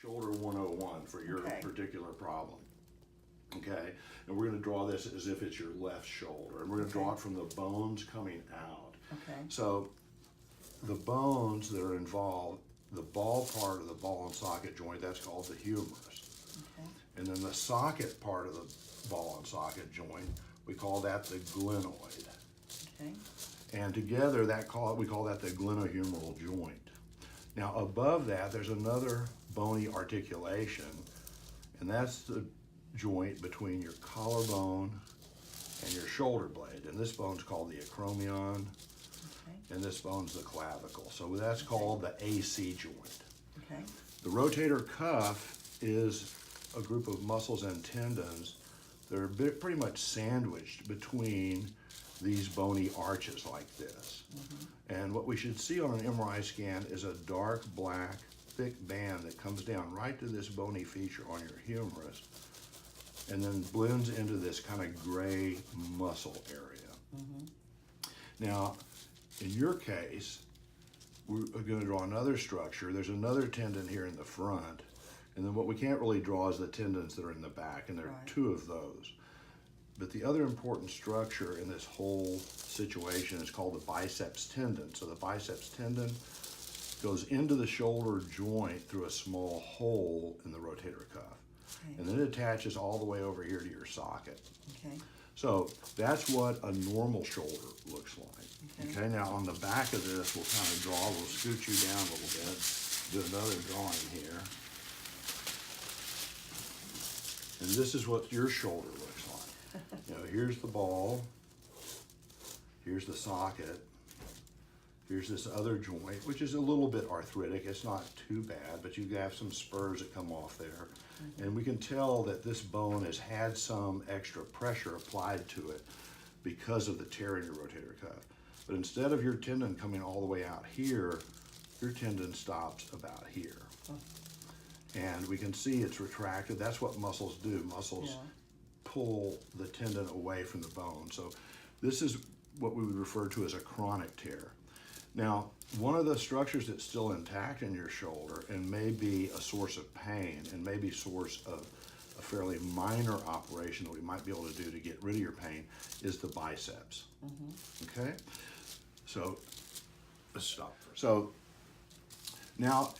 Shoulder 101 for your particular problem. Okay, and we're going to draw this as if it's your left shoulder, and we're going to draw it from the bones coming out. Okay. So the bones that are involved, the ball part of the ball and socket joint, that's called the humerus. Okay. And then the socket part of the ball and socket joint, we call that the glenoid. Okay. And together we call that the glenohumeral joint. Now above that, there's another bony articulation, and that's the joint between your collarbone and your shoulder blade. And this bone's called the acromion, Okay. and this bone's the clavicle. So that's called the AC joint. Okay. The rotator cuff is a group of muscles and tendons that are pretty much sandwiched between these bony arches like this. And what we should see on an MRI scan is a dark black thick band that comes down right to this bony feature on your humerus and then blends into this kind of gray muscle area. Now, in your case, we're going to draw another structure. There's another tendon here in the front, and then what we can't really draw is the tendons that are in the back, and there are two of those. But the other important structure in this whole situation is called the biceps tendon. So the biceps tendon goes into the shoulder joint through a small hole in the rotator cuff. Okay. And then it attaches all the way over here to your socket. Okay. So that's what a normal shoulder looks like. Okay, now on the back of this, we'll kind of draw, we'll scoot you down a little bit, do another drawing here. And this is what your shoulder looks like. You know, here's the ball, here's the socket, here's this other joint, which is a little bit arthritic. It's not too bad, but you have some spurs that come off there. And we can tell that this bone has had some extra pressure applied to it because of the tear in your rotator cuff. But instead of your tendon coming all the way out here, your tendon stops about here. And we can see it's retracted. That's what muscles do. Muscles pull the tendon away from the bone. So this is what we would refer to as a chronic tear. Now, one of the structures that's still intact in your shoulder and may be a source of pain and may be a source of a fairly minor operation that we might be able to do to get rid of your pain is the biceps. Okay? So let's stop. So now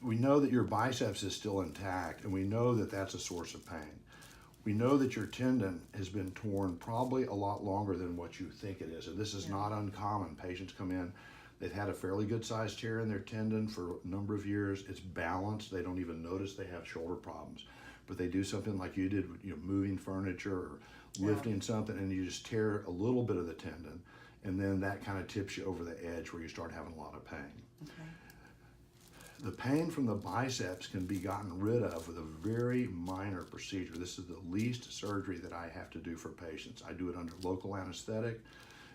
we know that your biceps is still intact, and we know that that's a source of pain. We know that your tendon has been torn probably a lot longer than what you think it is. And this is not uncommon. Patients come in, they've had a fairly good sized tear in their tendon for a number of years. It's balanced. They don't even notice they have shoulder problems. But they do something like you did, you know, moving furniture or lifting something, and you just tear a little bit of the tendon. And then that kind of tips you over the edge where you start having a lot of pain. Okay. The pain from the biceps can be gotten rid of with a very minor procedure. This is the least surgery that I have to do for patients. I do it under local anesthetic,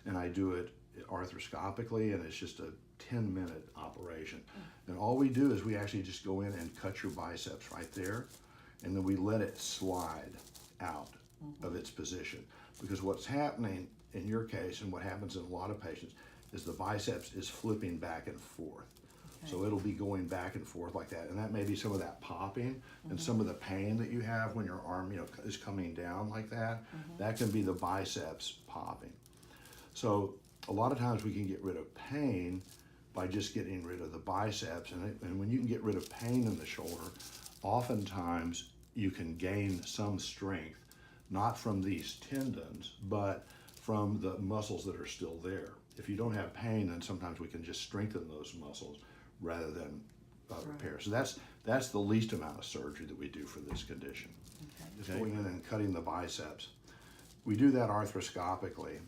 and I do it arthroscopically, and it's just a 10-minute operation. And all we do is we actually just go in and cut your biceps right there, and then we let it slide out of its position. Because what's happening in your case, and what happens in a lot of patients, is the biceps is flipping back and forth. So it'll be going back and forth like that. And that may be some of that popping and some of the pain that you have when your arm, you know, is coming down like that. That can be the biceps popping. So a lot of times we can get rid of pain by just getting rid of the biceps. And when you can get rid of pain in the shoulder, oftentimes you can gain some strength, not from these tendons, but from the muscles that are still there. If you don't have pain, then sometimes we can just strengthen those muscles rather than repair. So that's the least amount of surgery that we do for this condition. Just going in and cutting the biceps. We do that arthroscopically.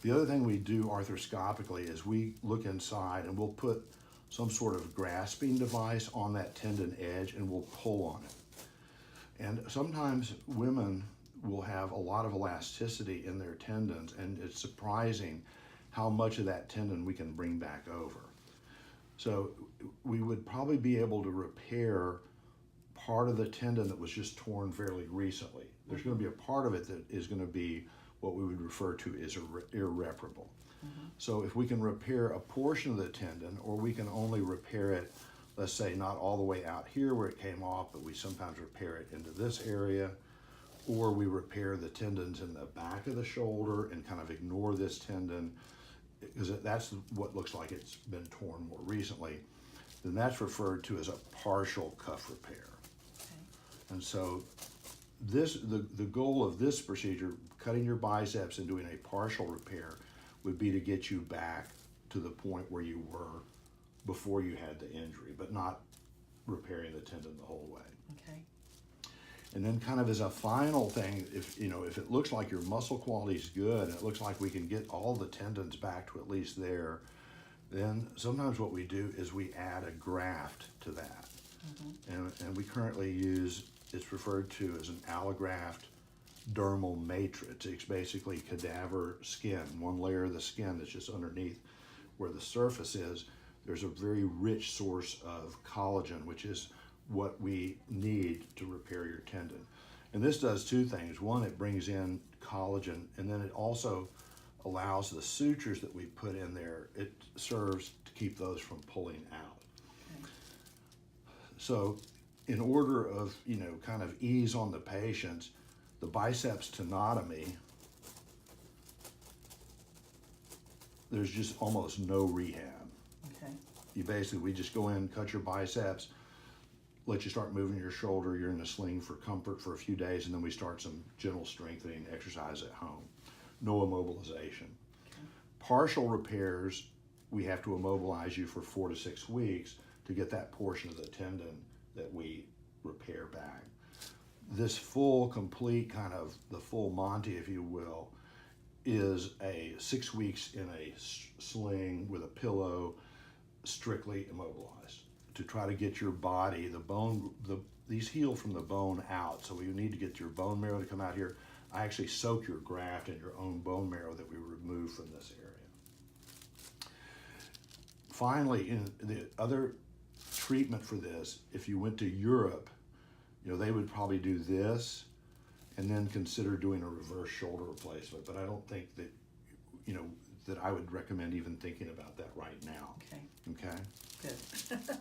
The other thing we do arthroscopically is we look inside and we'll put some sort of grasping device on that tendon edge and we'll pull on it. And sometimes women will have a lot of elasticity in their tendons, and it's surprising how much of that tendon we can bring back over. So we would probably be able to repair part of the tendon that was just torn fairly recently. There's going to be a part of it that is going to be what we would refer to as irreparable. So if we can repair a portion of the tendon, or we can only repair it let's say not all the way out here where it came off, but we sometimes repair it into this area, or we repair the tendons in the back of the shoulder and kind of ignore this tendon, because that's what looks like it's been torn more recently, then that's referred to as a partial cuff repair. Okay. And so the goal of this procedure, cutting your biceps and doing a partial repair, would be to get you back to the point where you were before you had the injury, but not repairing the tendon the whole way. Okay. And then kind of as a final thing, if it looks like your muscle quality is good, and it looks like we can get all the tendons back to at least there, then sometimes what we do is we add a graft to that. And we currently use, it's referred to as an allograft dermal matrix. It's basically cadaver skin, one layer of the skin that's just underneath where the surface is. There's a very rich source of collagen, which is what we need to repair your tendon. And this does two things. One, it brings in collagen, and then it also allows the sutures that we put in there, it serves to keep those from pulling out. Okay. So in order of, kind of ease on the patients, the biceps tenotomy, there's just almost no rehab. Okay. We just go in, cut your biceps, let you start moving your shoulder, you're in a sling for comfort for a few days, and then we start some gentle strengthening exercise at home. No immobilization. Okay. Partial repairs, we have to immobilize you for 4 to 6 weeks to get that portion of the tendon that we repair back. This full, complete kind of the full Monty, if you will, is a 6 weeks in a sling with a pillow, strictly immobilized, to try to get your body, these heal from the bone out. So we need to get your bone marrow to come out here. I actually soak your graft in your own bone marrow that we remove from this area. Finally, in the other treatment for this, if you went to Europe, they would probably do this and then consider doing a reverse shoulder replacement. But I don't think that, that I would recommend even thinking about that right now. Okay. Okay? Good.